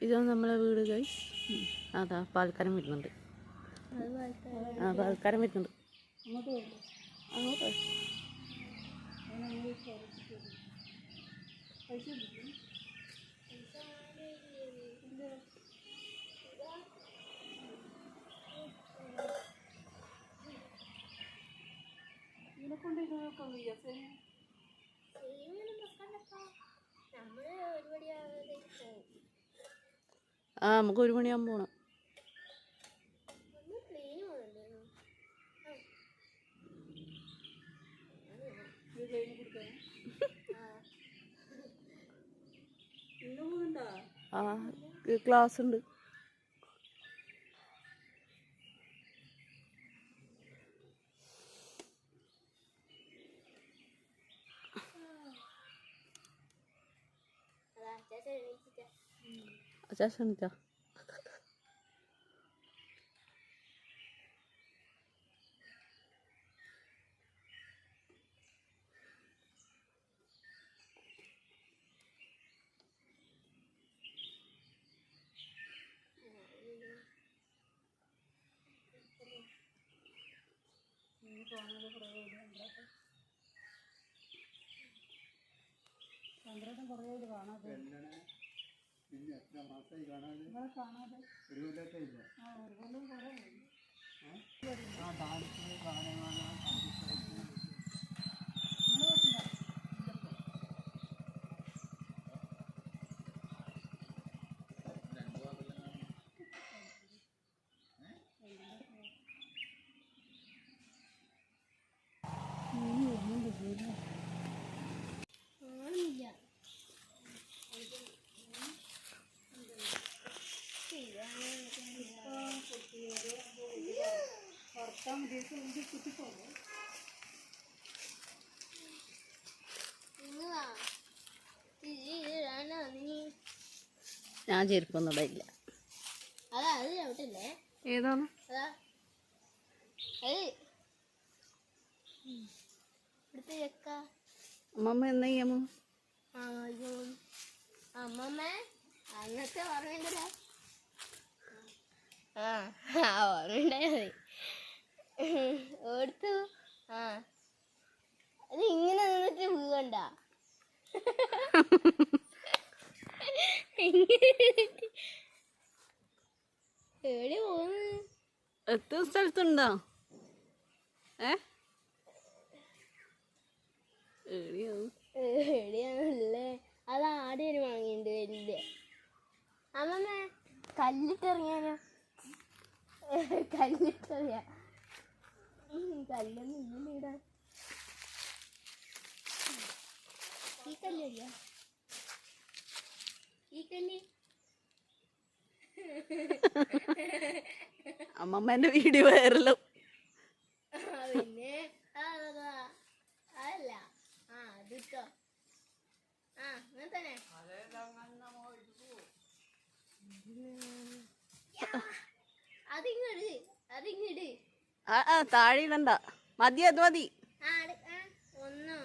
ഇതാണ് നമ്മളെ വീട് ഗൈസ്. അതാ പാൽക്കാരൻ വരുന്നുണ്ട്. പാൽക്കാരൻ വരുന്നുണ്ട്. അങ്ങോട്ട് നമുക്ക് 1 മണിയാകുമ്പോൾ പോകണം. ക്ലാസ് ഉണ്ട്. ക്ഷണിച്ചാ ചന്ദ്രേട്ടൻ കുറേ കാണാതെ പിന്നെ എത്ര മാസമായി കാണാതെ ഒരു കൊല്ലത്തെ ഇല്ല. ഒരു കൊല്ലം കുറേ ഡാൻസ് ഗാനമാണ്. ഞാൻ ചെരുപ്പൊന്നും ഇടയില്ല. ഏതാണ് അമ്മമ്മ എന്നാ ചെയ്യാമോ? അമ്മമ്മ അന്നത്തെ ഓർമ്മയുണ്ടല്ലോ. ഓർമ്മയുണ്ടായി ഓർത്തു. അത് ഇങ്ങനെ നിന്നിട്ട് വീഴണ്ട. എവിടെ പോന്ന്? എത്ര സ്ഥലത്തുണ്ടോ? എവിടെയാണല്ലേ? അത് ആടെ ഒരു വാങ്ങിണ്ട് വലുത്. അമ്മമ്മ കല്ലിട്ടെറിയാനോ? കല്ലിട്ടെറിയാ. കല്ലൊന്നും ഇല്ലല്ലോ ഇടാൻ. ഈ കല്ലറിയാ? ഈ കല്ല് അമ്മമ്മേന്റെ വീഡിയോ വൈറലും. പിന്നെ അതല്ല. അതിട്ടോ. അങ്ങനെ തന്നെ. അതിങ്ങട് താഴെ ഇടണ്ട. മതി, അത് മതി. ഒന്നോ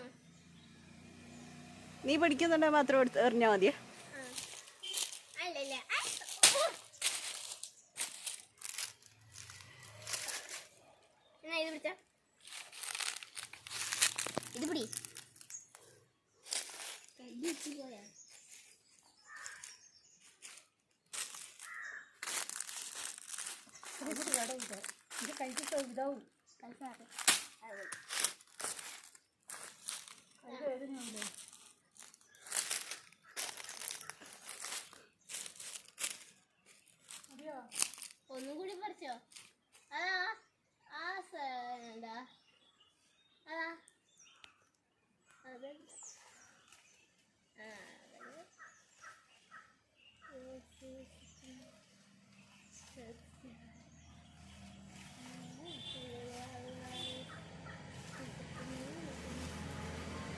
നീ പഠിക്കുന്നുണ്ടെ മാത്രം എടുത്ത് എറിഞ്ഞാ മതിയാ. അല്ലല്ല. ഇത് പിടിച്ച ഇത് പിടി. പോയാ ഇത് കഴിച്ചിട്ടോ ഇതാവും. ഒന്നും കൂടി പറിച്ചോ. അതാ എന്താ അതാ അത്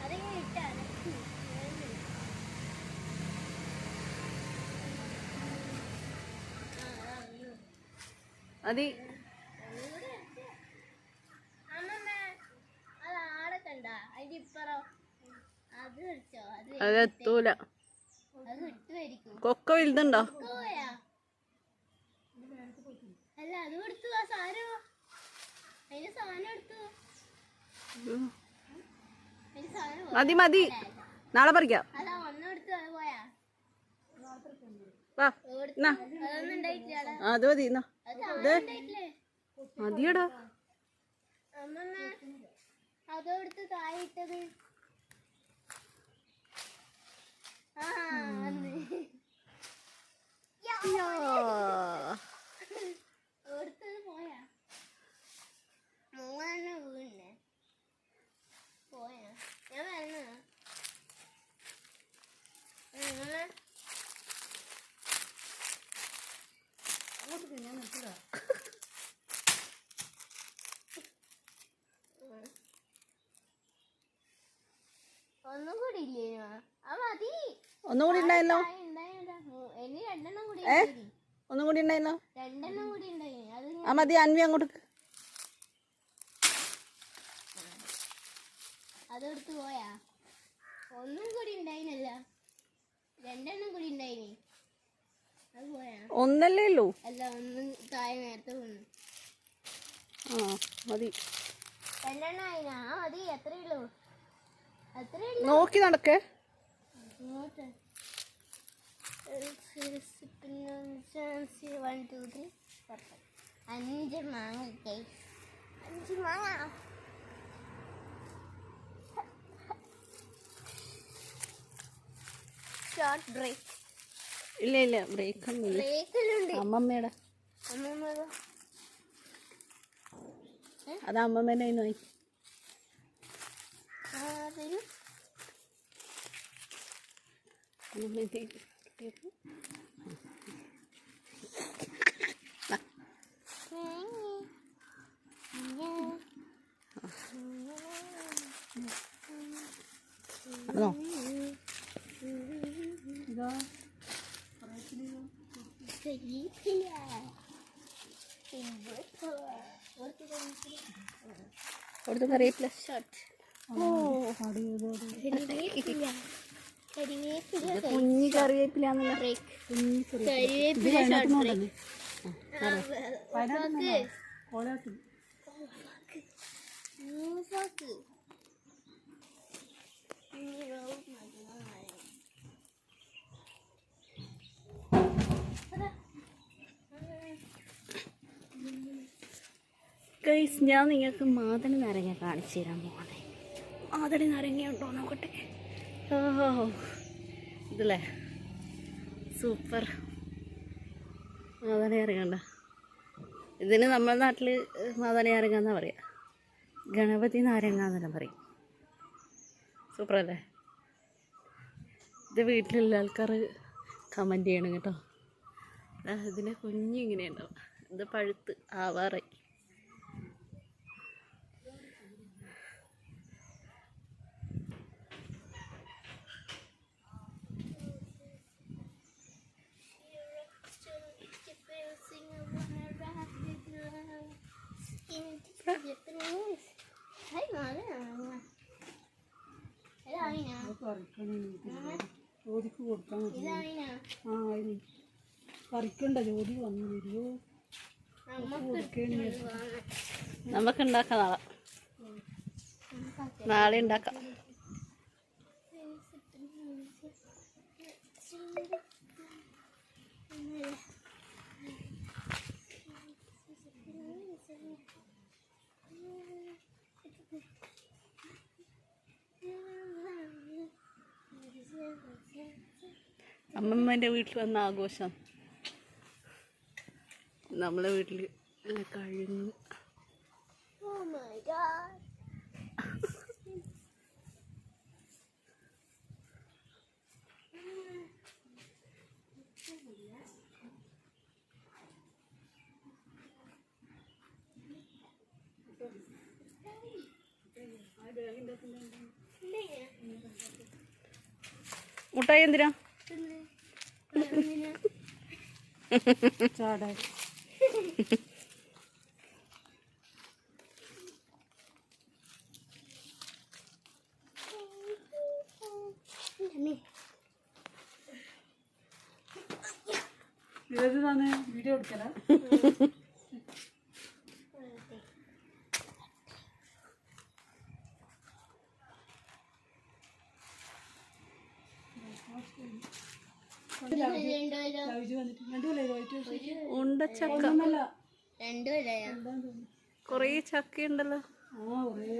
അതെങ്ങനെ ഇട്ടാണ്. മതി. അമ്മമ്മ അത് ആടെ കണ്ട അതിന്റെ ഇപ്പറോ അത് വെച്ചോ. അതെത്തൂല. അത് അത് കിട്ടുമായിരിക്കും. കൊക്ക വലുതുണ്ടോ? പോയാ അല്ല അത് കൊടുത്തു. ആ സാധനം അതിന്റെ സാധനം എടുത്തു. അതിന്റെ സാധനം മതി മതി, നാളെ പറിക്കാം. അതാ ഒന്നും എടുത്തു. അത് പോയാ വാ എന്നാ. അതൊന്നും ഉണ്ടായിട്ടില്ല. അത് മതി എന്നാ. അത് സാധനം ഉണ്ടായിട്ടില്ലേ? മതിയടാ. അമ്മമ്മ അതെടുത്ത് താഴെയിട്ടത്. ആ വന്ന് എടുത്തത് പോയാ മൂന്നെണ്ണ വീണേ പോയാ. ഞാൻ വരണ ഒന്നും കൂടി ഇല്ലേ? ആ മതി. ഒന്നും കൂടി ഉണ്ടായല്ലോ. ഇനി രണ്ടെണ്ണം കൂടി ഒന്നും കൂടി ഉണ്ടായല്ലോ. രണ്ടെണ്ണം കൂടി ഉണ്ടായി. അത് ആ മതി. അൻവി അങ്ങോട്ട് അതെടുത്ത് പോയാ. ഒന്നും കൂടി ഉണ്ടായിനല്ല, രണ്ടെണ്ണം കൂടി ഉണ്ടായിനി. അത് പോയാ. ഒന്നല്ലേ ഉള്ളൂ. അല്ല ഒന്നും താഴെ നേരത്തെ വീണു. ആ മതി. രണ്ടെണ്ണം ആയിനാ. ആ മതി. എത്രയേ ഉള്ളൂ? അത്രേ നോക്കി നടക്കേ. ഇങ്ങോട്ട് 1 2 3 5 മാങ്ങ. 5 മാങ്ങ. Short break. ഇല്ല ഇല്ല, ബ്രേക്ക് ഒന്നുമില്ല. ബ്രേക്കിലുണ്ട്. അമ്മമ്മയുടെ അമ്മമ്മ അത് അമ്മമ്മേൻ്റെ കയ്യിൽ നിന്ന് അതോ അവിടുത്തെ കറിവേപ്പില. കുഞ്ഞി കറിവേപ്പിലാന്നല്ലോ. ഗൈസ്, ഞാൻ നിങ്ങൾക്ക് മാതളി നാരങ്ങ കാണിച്ചു തരാൻ പോകണേ. മാതളി നാരങ്ങ ഉണ്ടോ നോക്കട്ടെ. ഓഹോ, ഇതല്ലേ സൂപ്പർ മാതളി നാരങ്ങ. ഇതിന് നമ്മുടെ നാട്ടിൽ മാതളി നാരങ്ങ എന്നാ പറയുക. ഗണപതി നാരങ്ങ എന്നെല്ലാം പറയും. സൂപ്പറല്ലേ? ഇത് വീട്ടിലുള്ള ആൾക്കാർ കമൻറ്റ് ചെയ്യണം കേട്ടോ. ഇതിനെ കുഞ്ഞിങ്ങനെ ഉണ്ടാവും. ഇത് പഴുത്ത് ആവാറായി. ജോലിക്ക് കൊടുക്കാൻ പറിക്കണ്ട. ജോലി വന്നു വരുമോ? നമുക്ക് ഉണ്ടാക്കാം. നാളെ ഉണ്ടാക്കാം. അമ്മമ്മേൻ്റെ വീട്ടിൽ വന്ന ആഘോഷം. നമ്മളെ വീട്ടിൽ കഴിഞ്ഞു. Oh my God. മുട്ടായി എന്തിനാ? ചാട ഏത് തന്നെ വീഡിയോ എടുക്കല ഉണ്ടച്ചക്ക കൊറേ ചക്ക ഉണ്ടല്ലോ.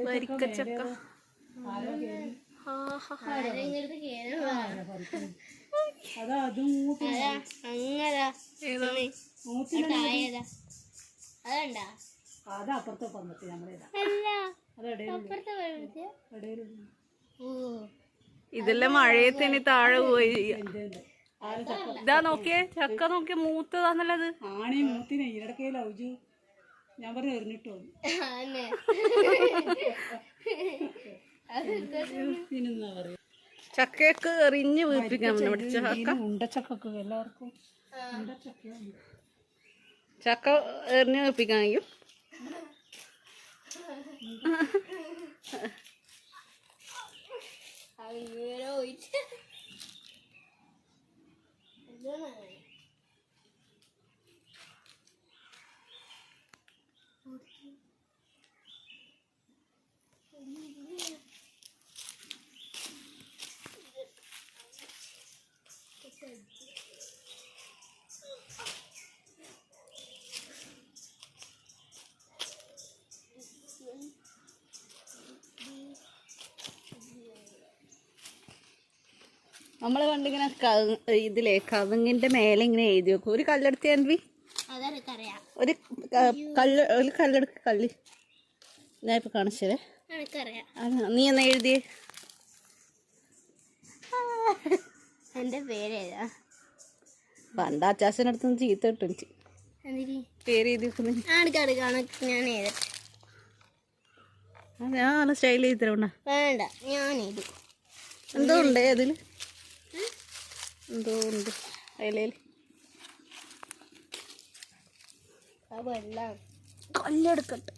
വരിക്കച്ചക്ക. അതാ അതും അതാ അപ്പുറത്തെ പന്നിട്ട് നമ്മളേതാ ഇതെല്ലാം മഴയത്തിന് താഴെ പോയി. ഇതാ നോക്കിയേ ചക്ക നോക്കിയേ മൂത്തതാന്നല്ലത്. ആണീ മൂത്തിനെ ഈരടക്കയില ഔജു ഞാൻ പറഞ്ഞു എറിഞ്ഞിട്ടോ പിന്നെന്താ പറയാ ചക്കയൊക്കെ എറിഞ്ഞ് വീട്ടിക്കാൻ ചക്ക. ഉണ്ടച്ചക്കൊക്കെ എല്ലാവർക്കും ഉണ്ടച്ചക്കയാണ്. ചക്ക എറിഞ്ഞ് വീപ്പിക്കാൻ കഴിയും. നമ്മള് പണ്ടിങ്ങനെ ഇതിലെ കവുങ്ങിന്റെ മേലെ ഇങ്ങനെ എഴുതി വെക്കും. ഒരു കല്ലെടുത്ത് അൻവി, ഒരു കല്ലെടുക്ക് കല്ല്. ഞാൻ ഇപ്പൊ കാണിച്ചതേ. നീ എന്നാ എഴുതിയേ? എന്റെ പേരേതാ? പണ്ട് അച്ചാച്ചനടുത്ത് ചീത്ത കിട്ടും. പേര് എഴുതി വെക്കുന്നു. ഞാൻ സ്റ്റൈൽ ചെയ്ത് തരണ്ട. വേണ്ട, ഞാൻ എന്തോ ഉണ്ട് അതില്, എന്തോ ഉണ്ട് അതിലേല്. കല്ലെടുക്കട്ടെ.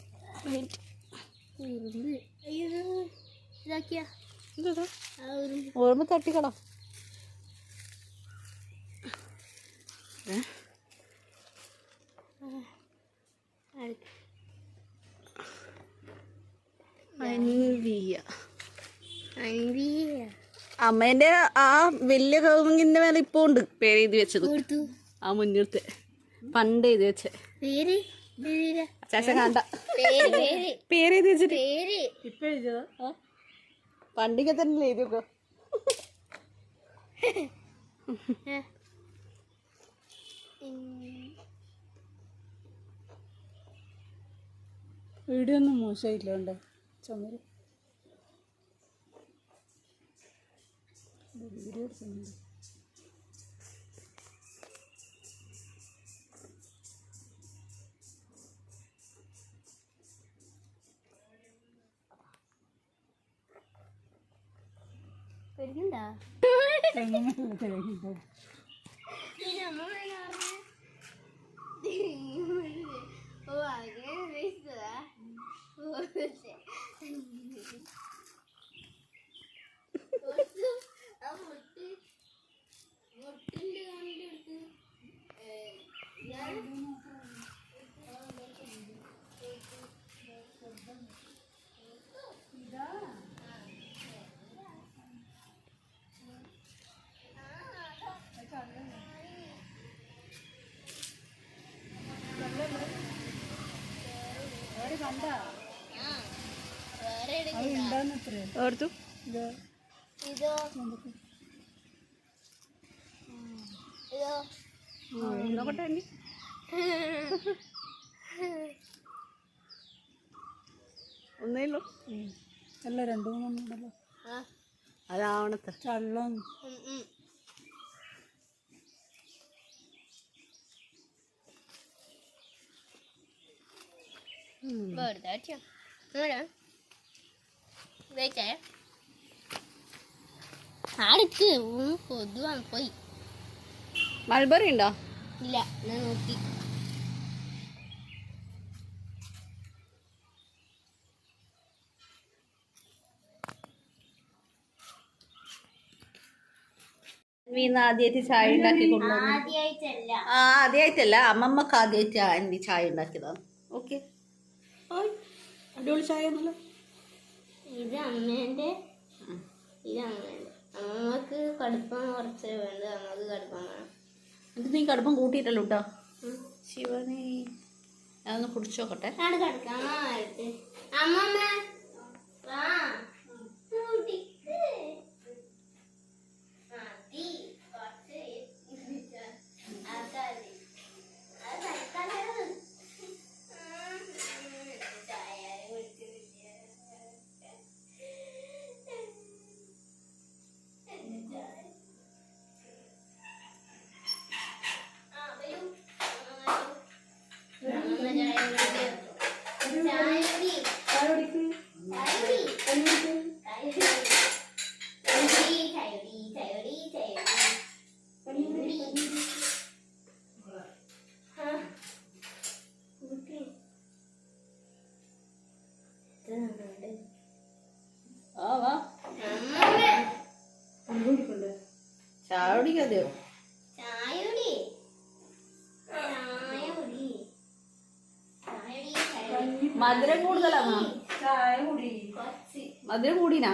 ഓർമ്മ തട്ടിക്കടോ. അമ്മേന്റെ ആ വലിയ കവുങ്ങിന്റെ മേലെ ഇപ്പൊ ഉണ്ട് പേര് എഴുതി വെച്ചത്. ആ മുന്നിലത്തെ പണ്ട് എഴുതി വെച്ചേ അച്ചാച്ച കണ്ട പേര് എഴുതി വെച്ചിട്ട് ഇപ്പൊ എഴുതിയതാ. പണ്ടിക്കെ തന്നെ എഴുതി വെക്കോ. വീഡിയോ ഒന്നും മോശമായില്ല ഉണ്ടോ ചുമര് വീഡിയോ എടുക്കുന്നുണ്ട്. ഓർത്തു നോക്കട്ടെ. ഒന്നേല്ലോ അല്ല രണ്ടു മൂന്നെണ്ണല്ലോ. അതാവണത്തെ ചള്ളം പോയി. മൾബറി ഉണ്ടോ? ഇല്ല, ഞാൻ നോക്കി. വീന്ന് ആദ്യമായിട്ട് ചായ ഉണ്ടാക്കി കൊണ്ടുവന്നു. ആദ്യായിട്ടല്ല. ആദ്യമായിട്ടല്ല, അമ്മമ്മക്ക് ആദ്യമായിട്ട് ആൻറ്റി ചായ ഉണ്ടാക്കിയതാണ്. ഓക്കെ, അടിപൊളി ചായ ഒന്നുമല്ല. ഇത് അമ്മേന്റെ, ഇത് അമ്മേന്റെ. അമ്മക്ക് കടുപ്പം കുറച്ച് വേണ്ട, അമ്മക്ക് കടുപ്പം വേണം. എന്നിട്ട് നീ കടുപ്പം കൂട്ടിയിട്ടല്ലോ കേട്ടോ. ശിവനെ, ഞാനൊന്ന് കുടിച്ചു നോക്കട്ടെ. അമ്മമ്മ ചായ കുടിക്കാതെയോ? മധുരം കൂടുതലാണോ? മധുരം കൂടിനാ?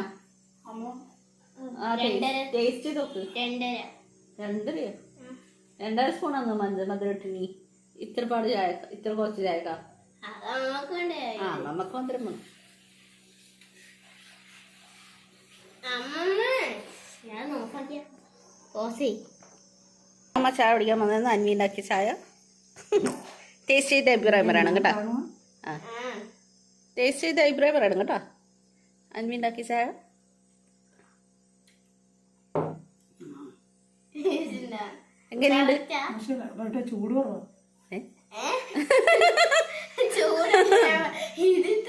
ടേസ്റ്റ് ചെയ്ത് നോക്ക്. 2.5 2.5 സ്പൂണാന്ന് മധുരം ഇട്ടിനി. ഇത്ര പാട് ചായ, ഇത്ര കുറച്ച് ചായക്ക. നമുക്ക് മധുരം വേണം. അമ്മ ചായ കുടിക്കാൻ വന്നതെന്ന് അന്വി ഉണ്ടാക്കിയ ചായ ടേസ്റ്റ് ചെയ്ത് അഭിപ്രായം പറയണം കേട്ടോ. ടേസ്റ്റ് ചെയ്ത് അഭിപ്രായം പറയണം കേട്ടോ. അന്വി ഉണ്ടാക്കിയ ചായ എങ്ങനെയുണ്ട്? ചൂട് കുറവാ.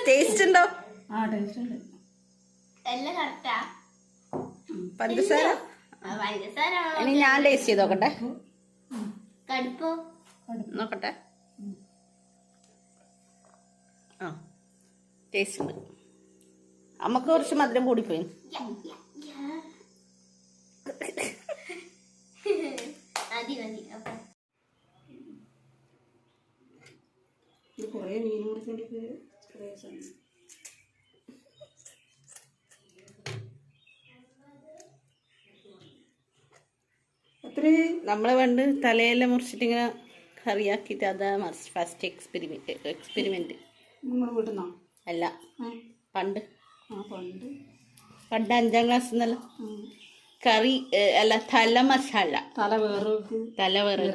ടേസ്റ്റ് ഉണ്ടോ? ടേസ്റ്റ് ഉണ്ട്. പഞ്ചസാര ഇനി ഞാൻ ടേസ്റ്റ് ചെയ്ത് നോക്കട്ടെ. നോക്കട്ടെ. ടേസ്റ്റ് ഉണ്ട്. അമ്മക്ക് കുറച്ച് മധുരം കൂടിപ്പോയി. കുറേ മീൻ കൊടുക്കേണ്ടി പ്രയാസമാണ്. നമ്മളെ പണ്ട് തലയെല്ലാം മുറിച്ചിട്ട് ഇങ്ങനെ കറിയാക്കിയിട്ട് അതാണ് ഫസ്റ്റ് എക്സ്പെരിമെന്റ്. നിങ്ങൾ വീട്ടിൽ നിന്നോ? അല്ല, പണ്ട് പണ്ട് 5ാം ക്ലാസ് എന്നല്ല. കറി അല്ല, തല മസാല. തല വേറെ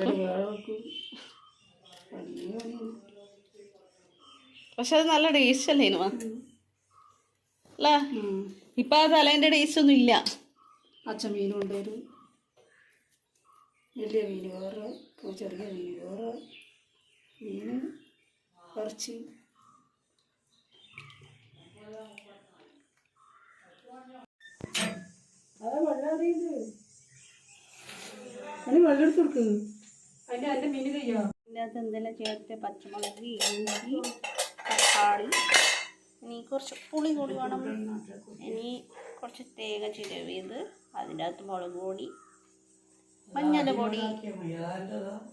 പക്ഷെ അത് നല്ല ടേസ്റ്റ് അല്ലേ അല്ല? ഇപ്പൊ ആ തലേന്റെ ടേസ്റ്റ് ഒന്നും ഇല്ല. പച്ചമീൻ കൊണ്ടുവരും, വലിയ മീൻ വേറെ, ചെറിയ മീൻ വേറെ, മീൻ ഇറച്ചി. വെള്ളം എടുത്ത് കൊടുക്ക്. അതിൻ്റെ മീൻ കഴിയോ? ഇതിൻ്റെ അകത്ത് എന്തെല്ലാം ചേർത്ത്? പച്ചമുളക്, ഇഞ്ചി, തക്കാളി, ഇനി കുറച്ച് പുളി കൂടി വേണം. ഇനി കുറച്ച് തേങ്ങ ചിരവിയത്, അതിൻ്റെ അകത്ത് മുളക് പൊടി, മഞ്ഞൾപ്പൊടി,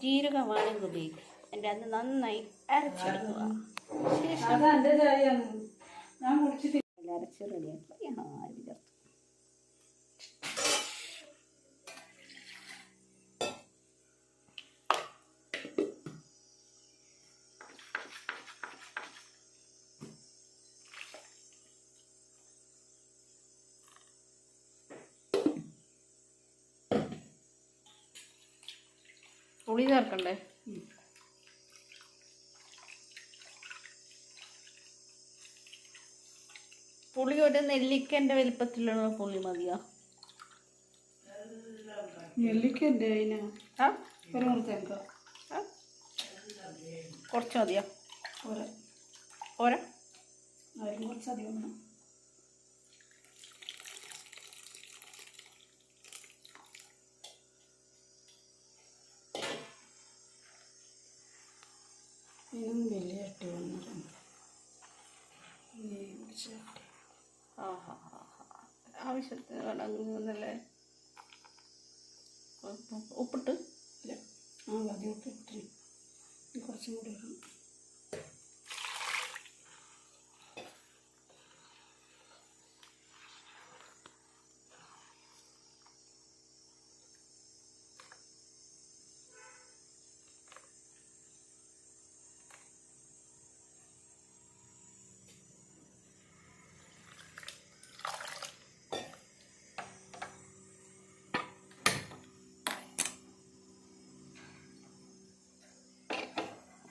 ജീരകം വേണമെങ്കിൽ ഉപയോഗിക്കും. അതിൻ്റെ അകത്ത് നന്നായി അരച്ചെടുക്കുക. ശേഷം അരച്ച് റെഡിയാക്കി അരി ചേർത്ത്. പുളി ചേർക്കണ്ടേ? പുളി ഒരു നെല്ലിക്കൻ്റെ വലിപ്പത്തിലുള്ള പുളി മതിയോ? നെല്ലിക്കൻ്റെ അതിന് കുറച്ച് മതിയോ? അതിന് കുറച്ചധികം വേണം. ഇതിനൊന്നും വലിയ ചട്ടി വന്നിട്ടുണ്ട്. ആവശ്യത്തിന് വേണമെന്നല്ലേ? ഉപ്പിട്ട് ഇല്ല ആ ആദ്യം ഉപ്പിട്ടിന് കുറച്ചും കൂടി ഇടണം.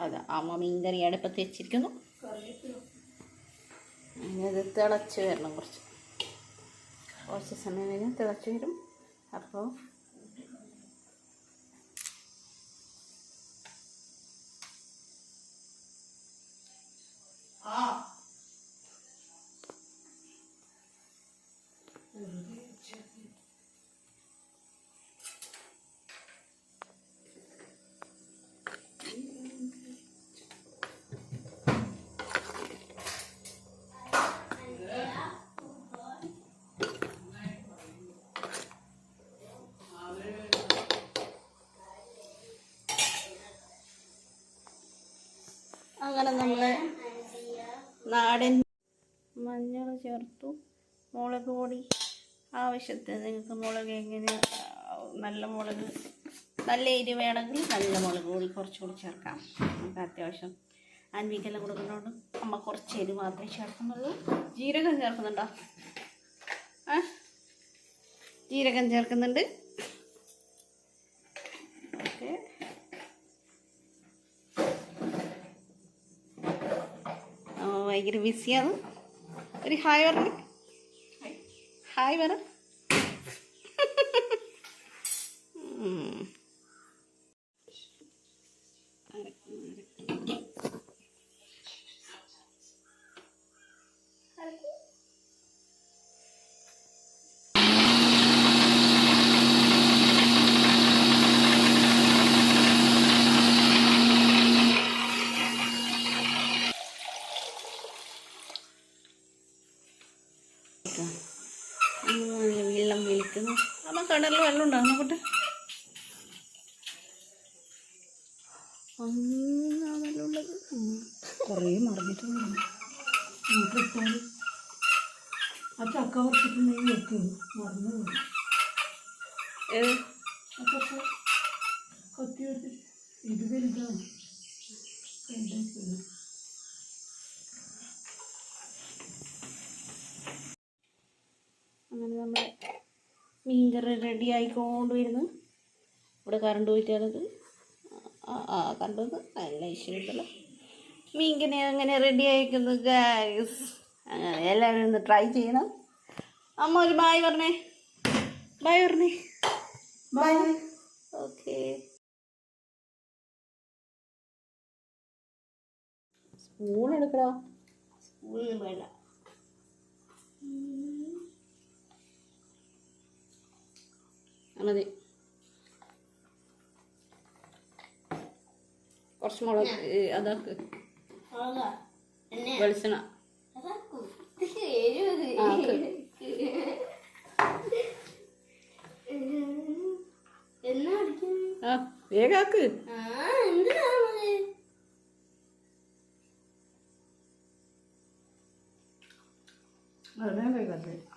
അതെ അമ്മ മീൻകറി അടുപ്പത്ത് വെച്ചിരിക്കുന്നു. കറിവേപ്പില ഇത് തിളച്ച് വരണം, കുറച്ച് സമയം കഴിഞ്ഞ് തിളച്ച് വരും. അപ്പോൾ അങ്ങനെ നമ്മൾ നാടൻ മഞ്ഞൾ ചേർത്തു, മുളക് പൊടി ആവശ്യത്തിന്. നിങ്ങൾക്ക് മുളക് എങ്ങനെ നല്ല മുളക് നല്ല എരിവ് വേണമെങ്കിൽ നല്ല മുളക് പൊടി കുറച്ചുകൂടി ചേർക്കാം. നമുക്ക് അത്യാവശ്യം അൻവിക്കെല്ലാം കൊടുക്കുന്നുണ്ട്. അമ്മ കുറച്ച് എരിവ് മാത്രമേ ചേർക്കുന്നുള്ളൂ. ജീരകം ചേർക്കുന്നുണ്ടോ? ജീരകം ചേർക്കുന്നുണ്ട്. ഓക്കെ, ഭയങ്കര ബിസിയാണ്. ഒരു ഹായ് പറഞ്ഞു, ഹായ് പറ. വെള്ളം വിളിക്കുന്നു. അമ്മ കടലിൽ വെള്ളം ഉണ്ടാകും നോക്കട്ടെ. വെള്ളമുള്ളത് കുറേ മറിഞ്ഞിട്ട് ഇട്ടാൽ ആ ചക്ക വറുത്തിട്ടുണ്ടെങ്കിൽ വെക്കും മറന്നു പോകും. അതൊക്കെ കൊത്തി വെച്ചിട്ട് ഇത് വലുതാണ് കണ്ടാക്കില്ല. അങ്ങനെ നമ്മൾ മീൻകറി റെഡി ആയിക്കൊണ്ട് വരുന്നു. ഇവിടെ കറണ്ട് പോയിട്ടാണത്. കണ്ടത് നല്ല ഇഷ്ടമുള്ള മീൻകറി അങ്ങനെ റെഡി ആയിരിക്കുന്നു ഗൈസ്. അങ്ങനെ എല്ലാവരും ഒന്ന് ട്രൈ ചെയ്യണം. അമ്മ ഒരു ബായ് പറഞ്ഞേ, ബായ് പറഞ്ഞേ, ബായ്. ഓക്കെ, സ്പൂൺ എടുക്കണോ? സ്പൂണൊന്നും വേണ്ട. മതി. കുറച്ച് മുളക് അതാക്ക്, വെളിച്ചെണ്ണ വേഗാക്ക്. അതിനെ വേഗം